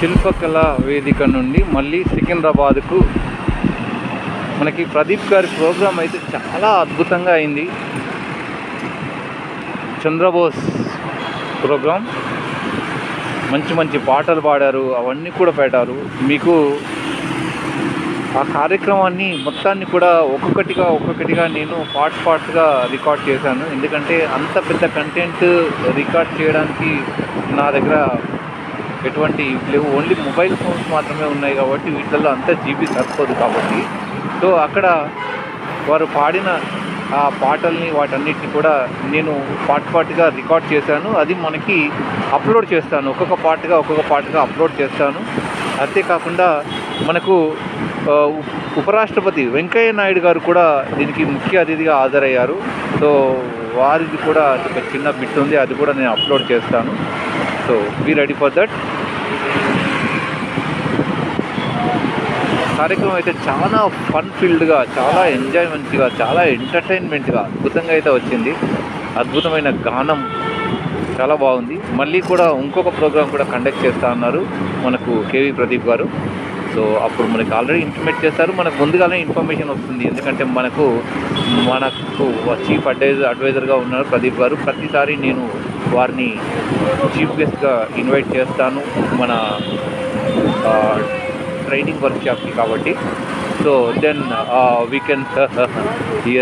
శిల్పకళా వేదిక నుండి మళ్ళీ సికింద్రాబాద్కు మనకి ప్రదీప్ గారి ప్రోగ్రాం అయితే చాలా అద్భుతంగా అయింది. చంద్రబోస్ ప్రోగ్రాం, మంచి మంచి పాటలు పాడారు, అవన్నీ కూడా పెట్టారు. మీకు ఆ కార్యక్రమాన్ని మొత్తాన్ని కూడా ఒక్కొక్కటిగా నేను పార్ట్స్గా రికార్డ్ చేశాను. ఎందుకంటే అంత పెద్ద కంటెంట్ రికార్డ్ చేయడానికి నా దగ్గర ఎటువంటి లేవు, ఓన్లీ మొబైల్ ఫోన్స్ మాత్రమే ఉన్నాయి కాబట్టి వీటిల్లో అంత జీబీ సరిపోదు. కాబట్టి సో అక్కడ వారు పాడిన ఆ పాటల్ని వాటన్నిటిని కూడా నేను పార్ట్గా రికార్డ్ చేశాను. అది మనకి అప్లోడ్ చేస్తాను, ఒక్కొక్క పార్ట్గా అప్లోడ్ చేస్తాను. అంతేకాకుండా మనకు ఉపరాష్ట్రపతి వెంకయ్య నాయుడు గారు కూడా దీనికి ముఖ్య అతిథిగా హాజరయ్యారు. సో వారిది కూడా ఒక చిన్న బిట్ ఉంది, అది కూడా నేను అప్లోడ్ చేస్తాను. So be ready for that. కార్యక్రమం అయితే చాలా ఫన్ ఫీల్డ్గా, చాలా ఎంజాయ్మెంట్గా, చాలా ఎంటర్టైన్మెంట్గా అద్భుతంగా అయితే వచ్చింది. అద్భుతమైన గానం చాలా బాగుంది. మళ్ళీ కూడా ఇంకొక ప్రోగ్రాం కూడా కండక్ట్ చేస్తూ ఉన్నారు మనకు కేవీ ప్రదీప్ గారు. సో అప్పుడు మనకి ఆల్రెడీ ఇంటిమేట్ చేస్తారు, మనకు ముందుగానే ఇన్ఫర్మేషన్ వస్తుంది. ఎందుకంటే మనకు చీఫ్ అడ్వైజర్గా ఉన్నారు ప్రదీప్ గారు. ప్రతిసారి నేను వారిని చీఫ్ గెస్ట్గా ఇన్వైట్ చేస్తాను మన ట్రైనింగ్ వర్క్షాప్కి కాబట్టి. So then we can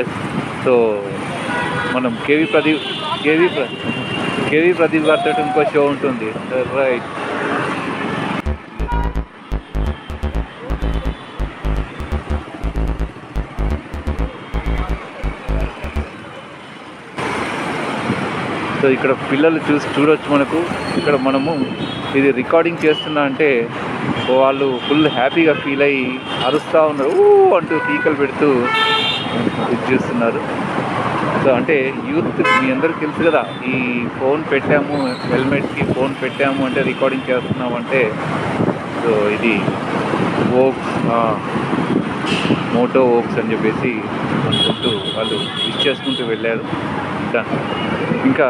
yes. So మనం కేవీ ప్రదీప్ గారితో ఇంకో షో ఉంటుంది, రైట్. సో ఇక్కడ పిల్లలు చూడొచ్చు మనకు. ఇక్కడ మనము ఇది రికార్డింగ్ చేస్తున్నా అంటే వాళ్ళు ఫుల్ హ్యాపీగా ఫీల్ అయ్యి అరుస్తూ ఉన్నారు, అంటూ టీకలు పెడుతూ ఇది చేస్తున్నారు. సో అంటే యూత్, మీ అందరికీ తెలుసు కదా, ఈ ఫోన్ పెట్టాము, హెల్మెట్కి ఫోన్ పెట్టాము అంటే రికార్డింగ్ చేస్తున్నాము అంటే, సో ఇది మోటో ఓక్స్ అని చెప్పేసి అనుకుంటూ వాళ్ళు ఇచ్చేసుకుంటూ వెళ్ళారు. ఇంకా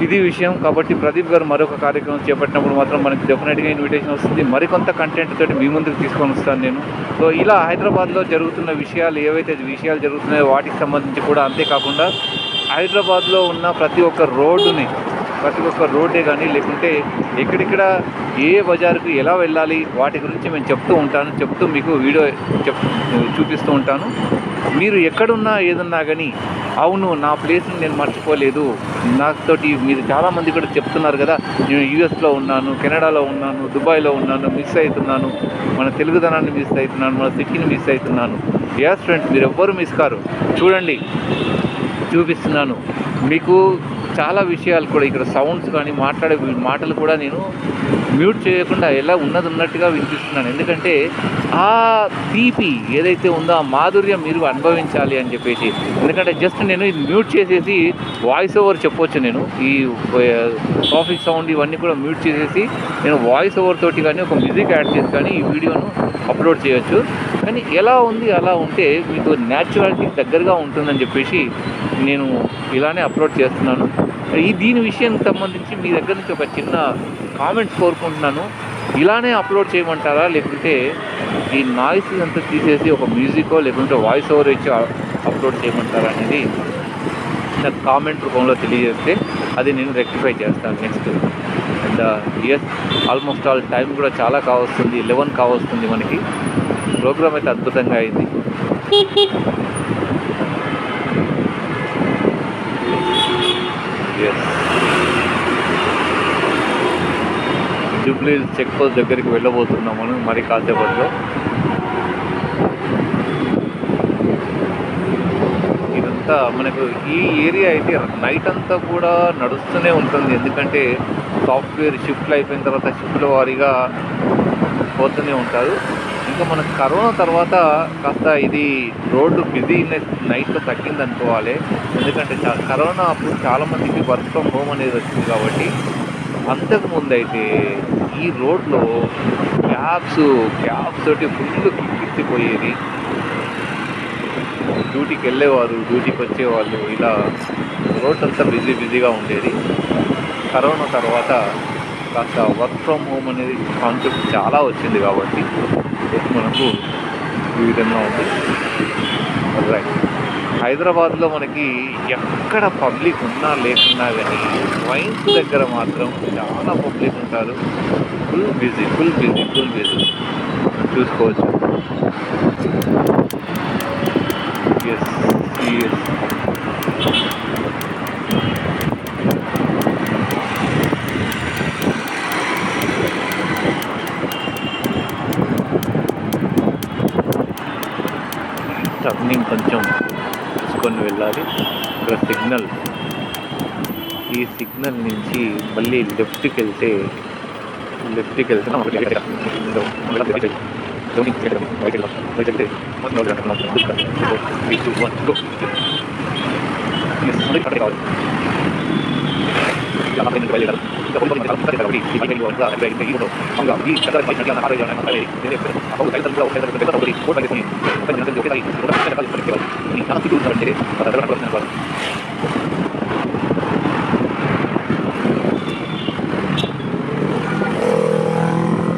ఇది విషయం. కాబట్టి ప్రదీప్ గారు మరొక కార్యక్రమం చేపట్టినప్పుడు మాత్రం మనకి డెఫినెట్గా ఇన్విటేషన్ వస్తుంది. మరికొంత కంటెంట్ తోటి మీ ముందుకు తీసుకొని వస్తాను నేను. సో ఇలా హైదరాబాద్లో జరుగుతున్న విషయాలు ఏవైతే విషయాలు జరుగుతున్నాయో వాటికి సంబంధించి కూడా, అంతేకాకుండా హైదరాబాద్లో ఉన్న ప్రతి ఒక్క రోడ్డే కానీ, లేకుంటే ఎక్కడెక్కడ ఏ బజారుకు ఎలా వెళ్ళాలి వాటి గురించి నేను చెప్తూ మీకు వీడియో చూపిస్తూ ఉంటాను. మీరు ఎక్కడున్నా ఏదన్నా కానీ, అవును నా ప్లేస్ని నేను మర్చిపోలేదు, నాతోటి మీరు చాలామంది కూడా చెప్తున్నారు కదా, నేను యూఎస్లో ఉన్నాను, కెనడాలో ఉన్నాను, దుబాయ్లో ఉన్నాను, మిస్ అవుతున్నాను, మన తెలుగుదనాన్ని మిస్ అవుతున్నాను, మన సిటీని మిస్ అవుతున్నాను. ఎస్ ఫ్రెండ్స్, మీరు ఎవ్వరు మిస్ కారు. చూడండి, చూపిస్తున్నాను మీకు చాలా విషయాలు కూడా. ఇక్కడ సౌండ్స్ కానీ, మాట్లాడే మాటలు కూడా నేను మ్యూట్ చేయకుండా ఎలా ఉన్నట్టుగా వినిపిస్తున్నాను. ఎందుకంటే ఆ తీపి ఏదైతే ఉందో ఆ మాధుర్యం మీరు అనుభవించాలి అని చెప్పేసి. ఎందుకంటే జస్ట్ నేను ఇది మ్యూట్ చేసేసి వాయిస్ ఓవర్ చెప్పొచ్చు. నేను ఈ ట్రాఫిక్ సౌండ్ ఇవన్నీ కూడా మ్యూట్ చేసేసి నేను వాయిస్ ఓవర్ తోటి కానీ ఒక మ్యూజిక్ యాడ్ చేసి కానీ ఈ వీడియోను అప్లోడ్ చేయొచ్చు. కానీ ఎలా ఉంది అలా ఉంటే మీకు న్యాచురాలిటీ దగ్గరగా ఉంటుందని చెప్పేసి నేను ఇలానే అప్లోడ్ చేస్తున్నాను. దీని విషయానికి సంబంధించి మీ దగ్గర నుంచి ఒక చిన్న కామెంట్స్ కోరుకుంటున్నాను. ఇలానే అప్లోడ్ చేయమంటారా, లేకుంటే ఈ నాయిస్ అంతా తీసేసి ఒక మ్యూజికో లేకుంటే వాయిస్ ఓవర్ ఇచ్చి అప్లోడ్ చేయమంటారా అనేది నాకు కామెంట్ రూపంలో తెలియజేస్తే అది నేను రెక్టిఫై చేస్తాను next. And yes, almost all time కూడా చాలా కావస్తుంది, 11 కావస్తుంది మనకి. ప్రోగ్రామ్ అయితే అద్భుతంగా అయింది. జూబ్లీ చెక్ పోస్ట్ దగ్గరికి వెళ్ళబోతున్నాం మనం మరి కాసేపట్లో. ఇదంతా మనకు ఈ ఏరియా అయితే నైట్ అంతా కూడా నడుస్తూనే ఉంటుంది. ఎందుకంటే సాఫ్ట్వేర్ షిఫ్ట్లు అయిపోయిన తర్వాత షిఫ్ట్ల వారీగా పోతూనే ఉంటారు. ఇంకా మనకు కరోనా తర్వాత కాస్త ఇది రోడ్డు బిజీనెస్ నైట్లో తగ్గింది అనుకోవాలి. ఎందుకంటే కరోనా అప్పుడు చాలామందికి వర్క్ ఫ్రమ్ హోమ్ అనేది వచ్చింది కాబట్టి. అంతకుముందు అయితే ఈ రోడ్లో క్యాబ్స్ తోటి ఫుల్ కిక్కిపోయేది. డ్యూటీకి వెళ్ళేవారు, డ్యూటీకి వచ్చేవాళ్ళు, ఇలా రోడ్ అంతా బిజీగా ఉండేది. కరోనా తర్వాత కాస్త వర్క్ ఫ్రమ్ హోమ్ అనేది కాన్సెప్ట్ చాలా వచ్చింది కాబట్టి మనకు ఈ విధంగా ఉంది. రైట్. హైదరాబాద్లో మనకి ఎక్కడ పబ్లిక్ ఉన్నా లేకున్నా కానీ వైన్స్ దగ్గర మాత్రం చాలా పబ్లిక్ ఉంటారు. Full busy full busy full busy చూసుకోవచ్చు. ఎస్ ఎస్ టర్నింగ్ కొంచెం చూసుకొని వెళ్ళాలి. ఇక్కడ సిగ్నల్, ఈ సిగ్నల్ నుంచి మళ్ళీ లెఫ్ట్కి వెళ్తే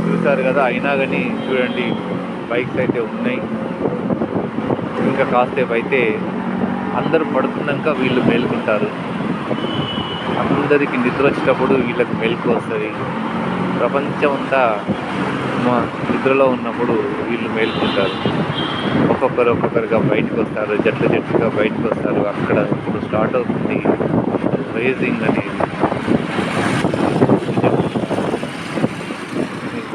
చూసారు కదా. అయినా కానీ చూడండి బైక్స్ అయితే ఉన్నాయి. ఇంకా కాసేపు అయితే అందరూ పడుతున్నాక వీళ్ళు మేలుకుంటారు. అందరికీ నిద్ర వచ్చేటప్పుడు వీళ్ళకి మెలకు వస్తుంది. ప్రపంచం అంతా మా నిద్రలో ఉన్నప్పుడు వీళ్ళు మేలుకుంటారు. ఒక్కొక్కరుగా బయటకు వస్తారు, జట్లుగా బయటకు వస్తారు. అక్కడ ఇప్పుడు స్టార్ట్ అవుతుంది రేసింగ్ అనేది.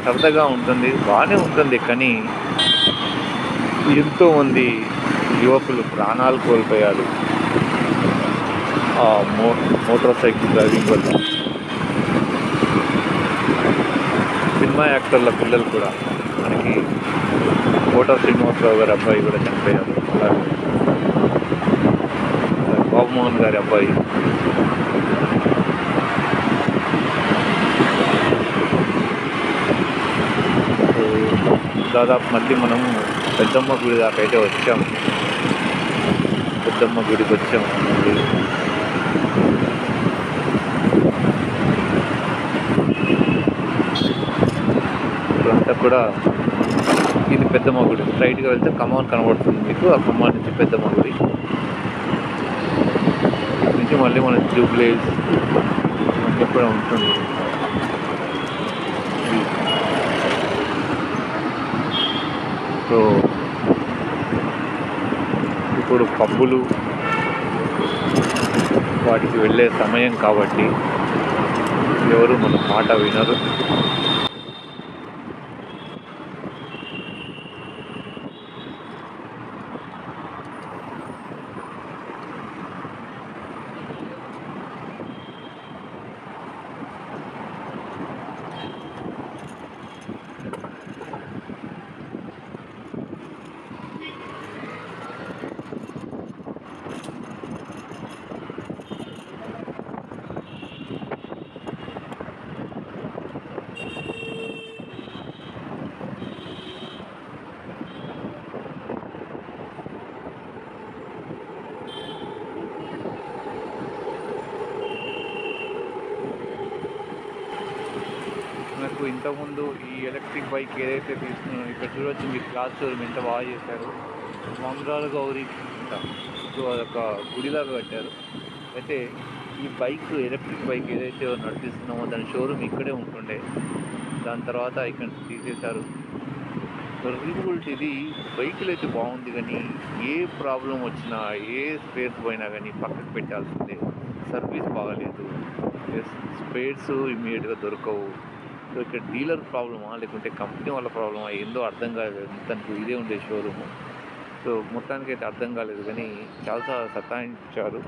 సరదాగా ఉంటుంది, బాగానే ఉంటుంది. కానీ ఎంతోమంది యువకులు ప్రాణాలు కోల్పోయారు ఆ మోటార్ సైకిల్ డ్రైవింగ్ వల్ల. సినిమా యాక్టర్ల పిల్లలు కూడా, మనకి కోట శ్రీనివాసరావు గారి అబ్బాయి కూడా చనిపోయారు. అలాగే బాబుమోహన్ గారి అబ్బాయి. దాదాపు మళ్ళీ మనము పెద్దమ్మ గుడి దాకా అయితే వచ్చాము. పెద్దమ్మ గుడికి వచ్చాము. మళ్ళీ ఇప్పుడంతా కూడా ఇది పెద్దమ్మ గుడి. స్ట్రైట్గా వెళ్తే ఖమ్మం కనబడుతుంది మీకు. ఆ ఖమ్మం నుంచి పెద్దమ్మ గుడి నుంచి మళ్ళీ మన జూబ్లీస్ ఎప్పుడు ఉంటుంది. సో ఇప్పుడు పబ్బులు వాటికి వెళ్ళే సమయం కాబట్టి ఎవరు మన మాట వినరు. నాకు ఇంతకుముందు ఈ ఎలక్ట్రిక్ బైక్ ఏదైతే తీసుకున్నాను, ఇక్కడ చూడొచ్చు మీ క్లాస్ షోరూమ్ ఎంత బాగా చేశారు. మంగళ గౌరీ అంట. సో అదొక గుడిలాగా కట్టారు. అయితే ఈ బైక్, ఎలక్ట్రిక్ బైక్ ఏదైతే నడిపిస్తున్నామో దాని షోరూమ్ ఇక్కడే ఉంటుండే. దాని తర్వాత ఇక్కడ తీసేశారు. రీబుల్ట్. బైకులు అయితే బాగుంది, కానీ ఏ ప్రాబ్లం వచ్చినా, ఏ స్పేర్స్ పోయినా కానీ పక్కకు పెట్టాల్సిందే. సర్వీస్ బాగాలేదు, స్పేర్స్ ఇమ్మీడియట్గా దొరకవు. సో ఇక్కడ డీలర్ ప్రాబ్లమా లేకుంటే కంపెనీ వాళ్ళ ప్రాబ్లమా ఏందో అర్థం కాలేదు. తనకు ఇదే ఉండే షోరూము. సో మొత్తానికి అయితే అర్థం కాలేదు, కానీ చాలా సతాయించారు.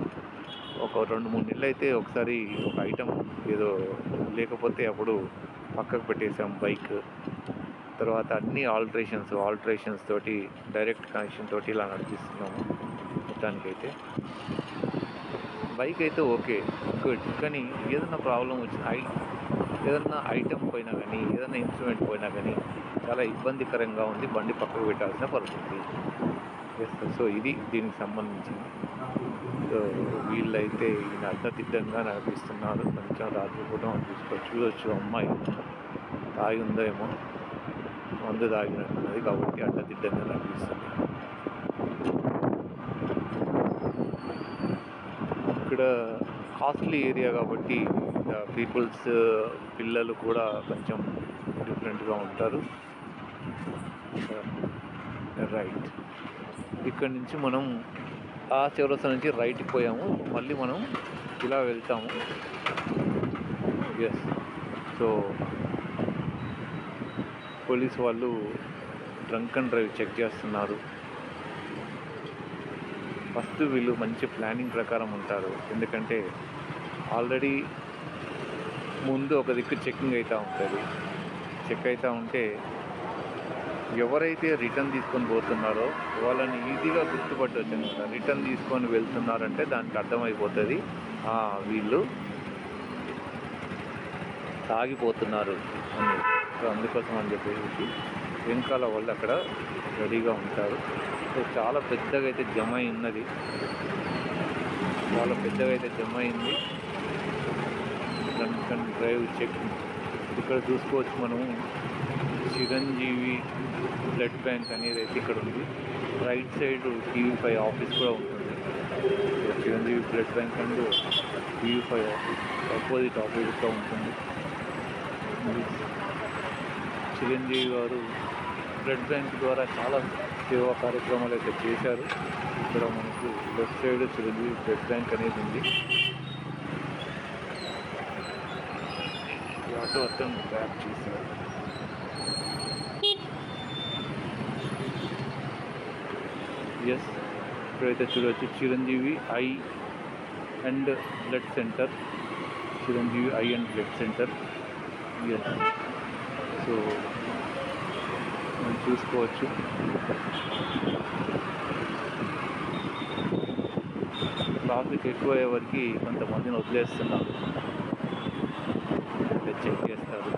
ఒక 2-3 నెలలు అయితే ఒకసారి ఒక ఐటమ్ ఏదో లేకపోతే అప్పుడు పక్కకు పెట్టేసాం బైక్. తర్వాత అన్ని ఆల్టరేషన్స్ తోటి, డైరెక్ట్ కనెక్షన్ తోటి ఇలా నడిపిస్తున్నాము. మొత్తానికైతే బైక్ అయితే ఓకే, గుడ్. కానీ ఏదైనా ప్రాబ్లం వచ్చినా, ఏదైనా ఐటెం పోయినా కానీ, ఏదైనా ఇన్స్ట్రుమెంట్ పోయినా కానీ చాలా ఇబ్బందికరంగా ఉంది. బండి పక్కకు పెట్టాల్సిన పరిస్థితి. సో ఇది దీనికి సంబంధించింది. సో వీళ్ళైతే ఈయన అడ్డదిడ్డంగా నడిపిస్తున్నారు. కొంచెం రాత్రిపూట చూడొచ్చు. అమ్మాయి తాగి ఉందేమో, మందు తాగినట్టున్నది కాబట్టి అడ్డదిడ్డంగా నడిపిస్తుంది. ఇక్కడ కాస్ట్లీ ఏరియా కాబట్టి పీపుల్స్ పిల్లలు కూడా కొంచెం డిఫరెంట్గా ఉంటారు. రైట్, ఇక్కడ నుంచి మనం ఆ చౌరస్తా నుంచి రైట్కి పోయాము. మళ్ళీ మనం ఇలా వెళ్తాము. ఎస్, సో పోలీస్ వాళ్ళు డ్రంక్ అండ్ డ్రైవ్ చెక్ చేస్తున్నారు. ఫస్ట్ వీళ్ళు మంచి ప్లానింగ్ ప్రకారం ఉంటారు. ఎందుకంటే ఆల్రెడీ ముందు ఒక దిక్కు చెక్కింగ్ అవుతూ ఉంటుంది. చెక్ అవుతూ ఉంటే ఎవరైతే రిటర్న్ తీసుకొని పోతున్నారో వాళ్ళని ఈజీగా గుర్తుపట్టవచ్చు అనమాట. రిటర్న్ తీసుకొని వెళ్తున్నారంటే దానికి అర్థమైపోతుంది వీళ్ళు తాగిపోతున్నారు అని. సో అందుకోసం అని చెప్పేసి వెనకాల వాళ్ళు అక్కడ రెడీగా ఉంటారు. సో చాలా పెద్దగా అయితే జమ ఉన్నది, చాలా పెద్దగా అయితే జమ అయింది. డ్రంక్ అండ్ డ్రైవ్ చెక్ ఇక్కడ చూసుకోవచ్చు మనము. చిరంజీవి బ్లడ్ బ్యాంక్ అనేది అయితే ఇక్కడ ఉంది. రైట్ సైడ్ TV5 ఆఫీస్ కూడా ఉంటుంది. Chiranjeevi blood bank and TV5 office opposite ఆపోజిట్గా ఉంటుంది. చిరంజీవి గారు బ్లడ్ బ్యాంక్ ద్వారా చాలా సేవా కార్యక్రమాలు అయితే చేశారు. ఇక్కడ మనకు left side Chiranjeevi blood bank అనేది ఉంది. ఈ ఆటో అతను బ్యాక్ చేశారు. ఎస్, ఇక్కడైతే చూడవచ్చు Chiranjeevi eye and blood centre. Chiranjeevi eye and blood centre. Yes, so మనం చూసుకోవచ్చు. ట్రాఫిక్ ఎక్కువ అయ్యే వరకు కొంతమందిని వదిలేస్తున్నారు, చెక్ చేస్తారు.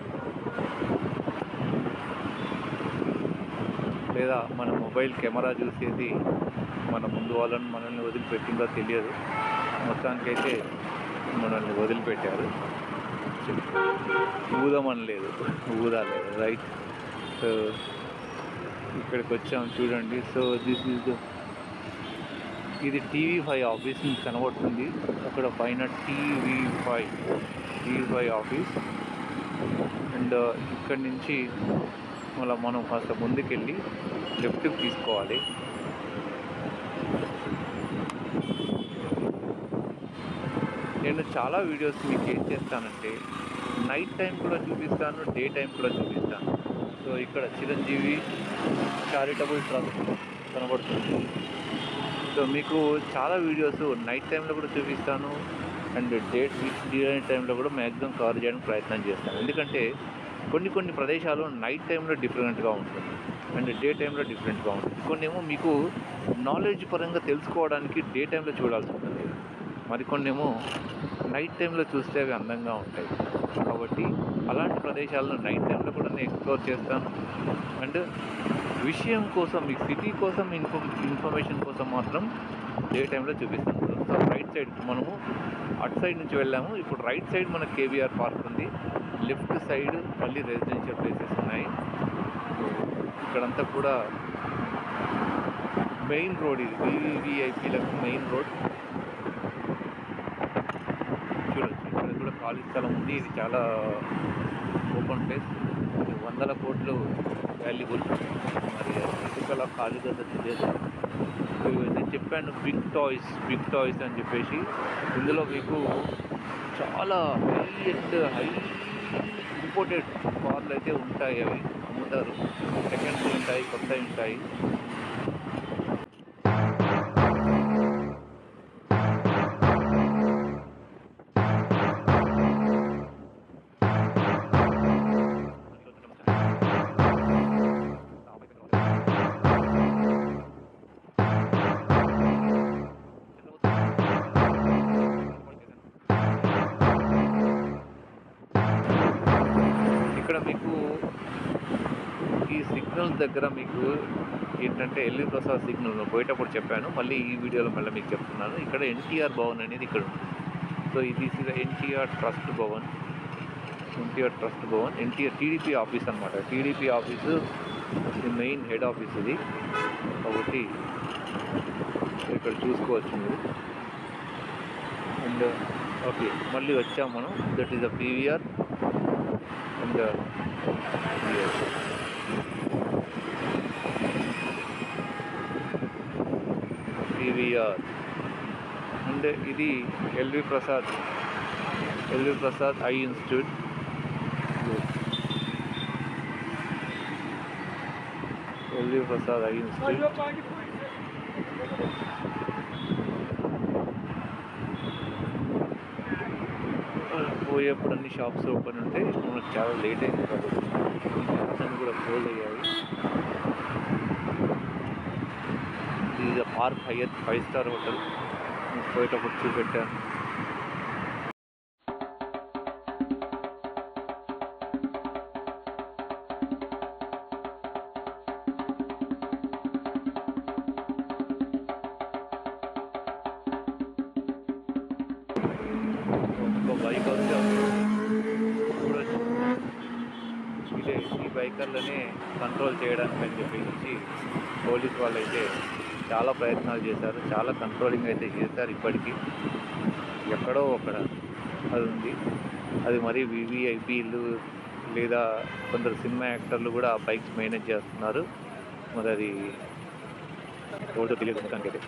లేదా మన మొబైల్ కెమెరా చూసేది మన ముందు వాళ్ళని మనల్ని వదిలిపెట్టిందో తెలియదు. మొత్తానికైతే మనల్ని వదిలిపెట్టారు. ఊదమనలేదు, ఊదాలేదు. రైట్, సో ఇక్కడికి వచ్చాము చూడండి. సో ఇది TV5 ఆఫీస్ మీకు కనబడుతుంది. అక్కడ పైన TV5 ఆఫీస్. అండ్ ఇక్కడి నుంచి మళ్ళీ మనం కాస్త ముందుకెళ్ళి లెఫ్ట్కి తీసుకోవాలి. నేను చాలా వీడియోస్ మీకు ఏం చేస్తానంటే నైట్ టైం కూడా చూపిస్తాను, డే టైం కూడా చూపిస్తాను. సో ఇక్కడ చిరంజీవి చారిటబుల్ ట్రస్ట్ కనబడుతుంది. సో మీకు చాలా వీడియోస్ నైట్ టైంలో కూడా చూపిస్తాను అండ్ డే టైంలో కూడా మ్యాక్సిమం కవర్ చేయడానికి ప్రయత్నం చేస్తాను. ఎందుకంటే కొన్ని ప్రదేశాలు నైట్ టైంలో డిఫరెంట్గా ఉంటుంది అండ్ డే టైంలో డిఫరెంట్గా ఉంటుంది. కొన్ని ఏమో మీకు నాలెడ్జ్ పరంగా తెలుసుకోవడానికి డే టైంలో చూడాల్సి ఉంటుంది, మరికొన్ని ఏమో నైట్ టైంలో చూస్తే అవి అందంగా ఉంటాయి. కాబట్టి అలాంటి ప్రదేశాలను నైట్ టైంలో కూడా నేను ఎక్స్ప్లోర్ చేస్తాను. అండ్ విషయం కోసం, మీ సిటీ కోసం, ఇన్ఫర్మేషన్ కోసం మాత్రం డే టైంలో చూపిస్తాను. సో రైట్ సైడ్ మనము అటు సైడ్ నుంచి వెళ్ళాము. ఇప్పుడు రైట్ సైడ్ మనకు KBR పార్క్ ఉంది. లెఫ్ట్ సైడ్ మళ్ళీ రెసిడెన్షియల్ ప్లేసెస్ ఉన్నాయి. ఇక్కడంతా కూడా మెయిన్ రోడ్, ఇది VVIPలకు మెయిన్ రోడ్. చూడొచ్చు, ఇక్కడ కూడా ఖాళీ స్థలం ఉంది. ఇది చాలా ఓపెన్ ప్లేస్, 100 కోట్లు వాల్యుబుల్. మరి ఇటుకల ఖాళీగా తెలియదు. నేను చెప్పాను బిగ్ టాయ్స్ అని చెప్పేసి. ఇందులో మీకు చాలా హై ఇంపోర్టెడ్ కార్లు అయితే ఉంటాయి. అవి అమ్ముతారు, సెకండ్స్ ఉంటాయి, కొత్తవి ఉంటాయి. ఇక్కడ మీకు ఈ సిగ్నల్స్ దగ్గర మీకు ఏంటంటే ఎల్వి ప్రసాద్ సిగ్నల్ పోయేటప్పుడు చెప్పాను, మళ్ళీ ఈ వీడియోలో మళ్ళీ మీకు చెప్తున్నాను. ఇక్కడ ఎన్టీఆర్ భవన్ అనేది ఇక్కడ ఉంది. సో ఇది NTR trust Bhavan, NTR TDP office అనమాట. TDP office main head office ఇది కాబట్టి ఇక్కడ చూసుకోవచ్చు మీరు. అండ్ ఓకే, మళ్ళీ వచ్చాము మనం. That is the PVR and PVR and ఇది LV Prasad eye institute. LV Prasad eye institute. పోయేప్పుడు అన్ని షాప్స్ ఓపెన్ ఉంటాయి. మనకు చాలా లేట్ అయింది కాబట్టి అన్ని కూడా క్లోజ్ అయ్యాయి. ఇది పార్క్ హైయత్ 5 స్టార్ హోటల్ పోయేటప్పుడు చూపెట్టాను. బైక్ వస్తే చూడొచ్చు. ఈ బైకర్లనే కంట్రోల్ చేయడానికి అని చెప్పేసి పోలీస్ వాళ్ళు అయితే చాలా ప్రయత్నాలు చేశారు, చాలా కంట్రోలింగ్ అయితే చేశారు. ఇప్పటికీ ఎక్కడో అక్కడ అది ఉంది. అది మరీ వివిఐపీలు లేదా కొందరు సినిమా యాక్టర్లు కూడా బైక్స్ మెయింటైన్ చేస్తున్నారు. మరి అది ఎవరో తెలియదు మొత్తానికైతే.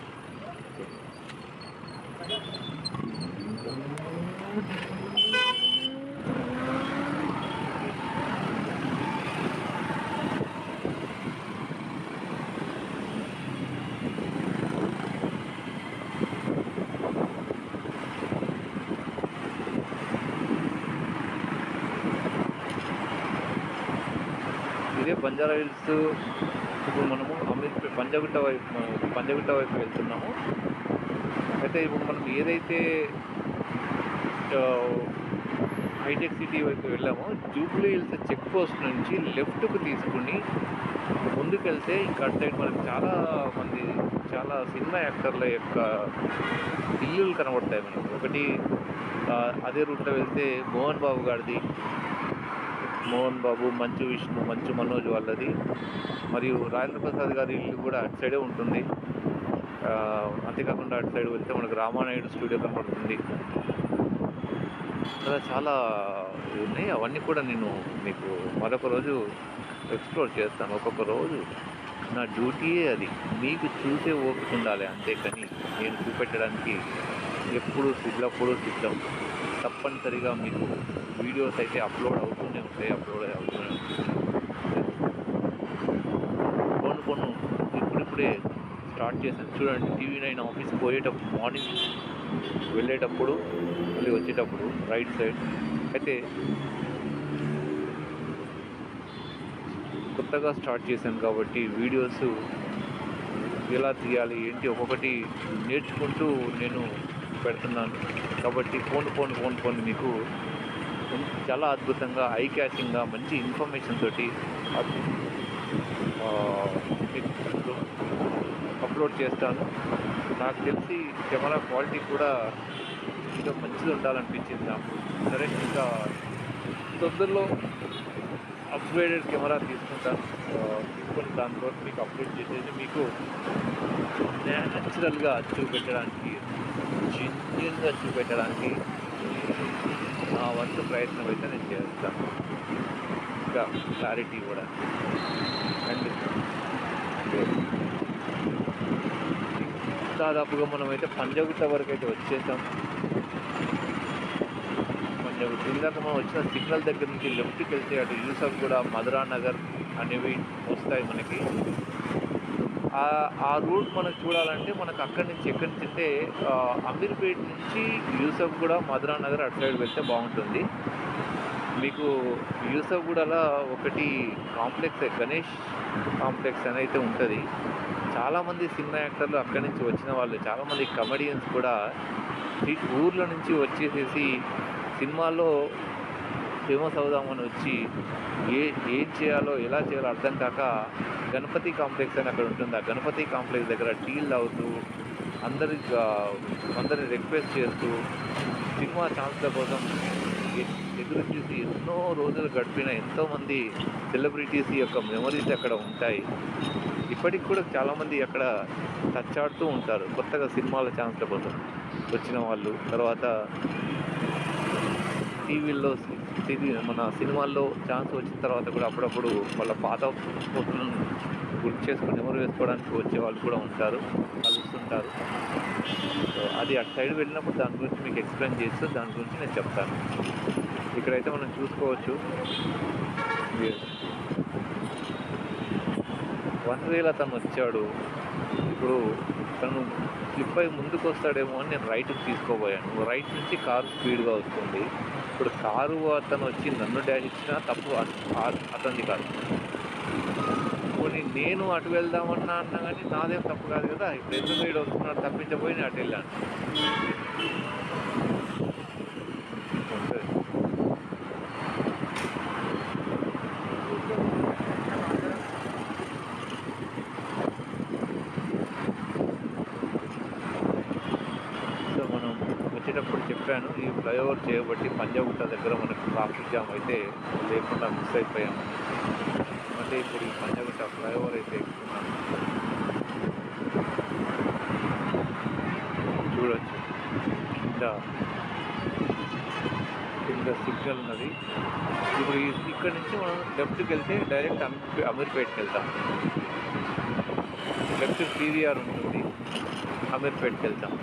ఇదే బంజారా హిల్స్. ఇప్పుడు మనము అమీర్పేట్ పంజగుట్ట వైపు వెళ్తున్నాము. అయితే ఇప్పుడు మనం ఏదైతే హైటెక్ సిటీ వైపు వెళ్ళామో, జూబ్లీ హిల్స్ చెక్ పోస్ట్ నుంచి లెఫ్ట్కు తీసుకుని ముందుకెళ్తే ఇంకా అటు సైడ్ మనకి చాలా సినిమా యాక్టర్ల యొక్క ఇల్లులు కనబడతాయి మనకు. ఒకటి అదే రూట్లో వెళ్తే మోహన్ బాబు, మంచు విష్ణు, మంచు మనోజ్ వాళ్ళది, మరియు రాజేంద్ర ప్రసాద్ గారి ఇల్లు కూడా అటు సైడే ఉంటుంది. అంతేకాకుండా అటు సైడ్ వెళ్తే మనకు రామానాయుడు స్టూడియో కనబడుతుంది. అలా చాలా ఉన్నాయి. అవన్నీ కూడా నేను మీకు మరొక రోజు ఎక్స్ప్లోర్ చేస్తాను. ఒక్కొక్క రోజు నా డ్యూటీయే అది. మీకు చూసే ఓపిక ఉండాలి అంతేకాని నేను చూపెట్టడానికి ఎప్పుడూ సిద్ధం. తప్పనిసరిగా మీకు వీడియోస్ అయితే అప్లోడ్ అవుతూనే ఉంటాయి. కొన్ని ఇప్పుడిప్పుడే స్టార్ట్ చేశాను. చూడండి, TV9 ఆఫీస్ పోయేటప్పుడు మార్నింగ్ వెళ్ళేటప్పుడు మళ్ళీ వచ్చేటప్పుడు రైట్ సైడ్ అయితే కొత్తగా స్టార్ట్ చేశాను కాబట్టి వీడియోస్ ఎలా తీయాలి ఏంటి ఒక్కొక్కటి నేర్చుకుంటూ నేను పెడుతున్నాను. కాబట్టి ఫోన్ మీకు చాలా అద్భుతంగా ఐ క్యాచింగ్గా మంచి ఇన్ఫర్మేషన్ తోటి అప్లోడ్ చేస్తాను. నాకు తెలిసి కెమెరా క్వాలిటీ కూడా ఇంకా మంచిది ఉండాలనిపించింది నాకు. సరే, ఇంకా తొందరలో అప్గ్రేడెడ్ కెమెరా తీసుకొని దాని తర్వాత మీకు అప్లోడ్ చేసేది మీకు న్యాచురల్గా చూపెట్టడానికి, జెన్యూన్గా చూపెట్టడానికి నా వంతు ప్రయత్నం అయితే నేను చేస్తాను. ఇంకా క్లారిటీ కూడా అండ్ దాదాపుగా మనమైతే పంజగుట్ట వరకు అయితే వచ్చేసాం. ఇందాక మనం వచ్చిన సిగ్నల్ దగ్గర నుంచి లెఫ్ట్కి వెళ్తే అటు యూసఫ్గూడ, మధురా నగర్ అనేవి వస్తాయి మనకి. ఆ రూట్ మనకు చూడాలంటే మనకు ఎక్కడి నుంచి అంటే అమీర్పేట్ నుంచి యూసఫ్గూడ, మధురా నగర్ అటు సైడ్ వెళ్తే బాగుంటుంది. మీకు యూసఫ్గూడలో ఒకటి కాంప్లెక్స్, గణేష్ కాంప్లెక్స్ అని అయితే ఉంటుంది. చాలామంది సినిమా యాక్టర్లు అక్కడి నుంచి వచ్చిన వాళ్ళు, చాలామంది కమెడియన్స్ కూడా ఊర్ల నుంచి వచ్చేసేసి సినిమాల్లో ఫేమస్ అవుదామని వచ్చి ఏం చేయాలో ఎలా చేయాలో అర్థం కాక గణపతి కాంప్లెక్స్ అని అక్కడ ఉంటుంది. ఆ గణపతి కాంప్లెక్స్ దగ్గర టీలు తాగుతూ అందరిని రిక్వెస్ట్ చేస్తూ సినిమా ఛాన్స్ల కోసం ఎదురు చూసి ఎన్నో రోజులు గడిపిన ఎంతోమంది సెలబ్రిటీస్ యొక్క మెమరీస్ అక్కడ ఉంటాయి. ఇప్పటికి కూడా చాలామంది అక్కడ టచ్ ఆడుతూ ఉంటారు కొత్తగా సినిమాల ఛాన్స్ల కోసం వచ్చిన వాళ్ళు. తర్వాత టీవీల్లో మన సినిమాల్లో ఛాన్స్ వచ్చిన తర్వాత కూడా అప్పుడప్పుడు వాళ్ళ పాత ఫోటోలను గుర్తు చేసుకుని నెమరు వేసుకోవడానికి వచ్చే వాళ్ళు కూడా ఉంటారు, కలుస్తుంటారు. సో అది అటు సైడ్ వెళ్ళినప్పుడు దాని గురించి మీకు ఎక్స్ప్లెయిన్ చేస్తూ దాని గురించి నేను చెప్తాను. ఇక్కడైతే మనం చూసుకోవచ్చు, వన్ వేలో తను వచ్చాడు. ఇప్పుడు తను స్లిప్ అయి ముందుకు వస్తాడేమో అని నేను రైట్కి తీసుకోబోయాను. రైట్ నుంచి కారు స్పీడ్గా వస్తుంది. ఇప్పుడు కారు అతను వచ్చి నన్ను డాష్ ఇచ్చినా తప్పు అతనిది కాదు. పోనీ నేను అటు వెళ్దామన్నా అన్నా కానీ నాదేం తప్పు కాదు కదా. ఇప్పుడు ఎందుకు వీడు వస్తున్నాడు తప్పించబోయి నేను అటు వెళ్ళాను. సో మనం వచ్చేటప్పుడు చెప్పాను, ఈ ఫ్లైఓవర్ చేయబట్టి పంజాగుట్ట దగ్గర మనకు ట్రాఫిక్ జామ్ అయితే లేకుండా మిస్ అయిపోయాము. అంటే ఇప్పుడు ఈ పంజాగుట్ట ఫ్లైఓవర్ అయితే ఎక్కుతున్నాను, చూడవచ్చు. కింద సిగ్నల్ ఉన్నది. ఇప్పుడు ఇక్కడ నుంచి మనం లెఫ్ట్కి వెళ్తే డైరెక్ట్ అమీర్పేట్కి వెళ్తాం. లెఫ్ట్ పీవీఆర్ ఉంటుంది, అమీర్పేట్కి వెళ్తాం.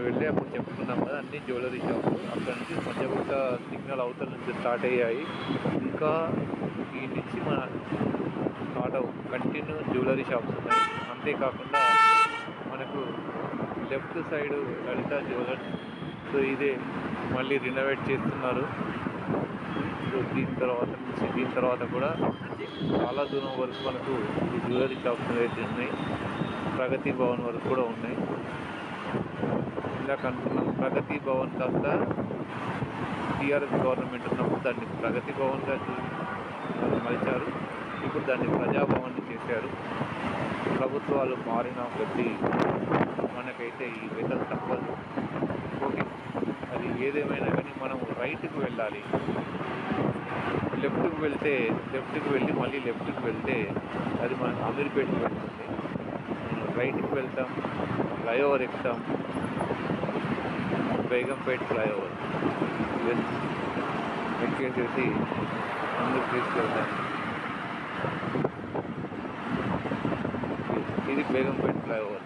వెళ్ళి అప్పుడు చెప్పుకున్నాం కదా, అన్ని జ్యువెలరీ షాపులు. అక్కడ నుంచి పంజాగుట్ట సిగ్నల్ అవతల నుంచి స్టార్ట్ అయ్యాయి. ఇంకా ఈ నుంచి మన స్టార్ట్ కంటిన్యూ జ్యువెలరీ షాప్స్ ఉన్నాయి. అంతేకాకుండా మనకు లెఫ్ట్ సైడ్ లలిత జ్యువెలర్స్. సో ఇదే మళ్ళీ రినోవేట్ చేస్తున్నారు. సో దీని తర్వాత కూడా చాలా దూరం వరకు మనకు ఈ జ్యువెలరీ షాప్స్ అయితే ఉన్నాయి. ప్రగతి భవన్ వరకు కూడా ఉన్నాయి. ఇందాక అనుకున్నాం ప్రగతి భవన్ కాస్త టీఆర్ఎస్ గవర్నమెంట్ ఉన్నప్పుడు దాన్ని ప్రగతి భవన్గా మలిచారు. ఇప్పుడు దాన్ని ప్రజాభవన్ చేశారు. ప్రభుత్వాలు మారిన కొద్దీ మనకైతే ఈ వెతలు తప్పదు. ఓకే, అది ఏదేమైనా కానీ మనం రైట్కి వెళ్ళాలి. లెఫ్ట్కి వెళ్ళి మళ్ళీ లెఫ్ట్కి వెళ్తే అది మనకు అమీర్పేట్కి వెళ్తుంది. రైట్కి వెళ్తాం, ఫ్లైఓవర్ ఎక్కుతాం, బేగంపేట్ ఫ్లైఓవర్ ఎక్కేసేసి ముందుకు తీసుకెళ్తాం. ఇది బేగంపేట్ ఫ్లైఓవర్.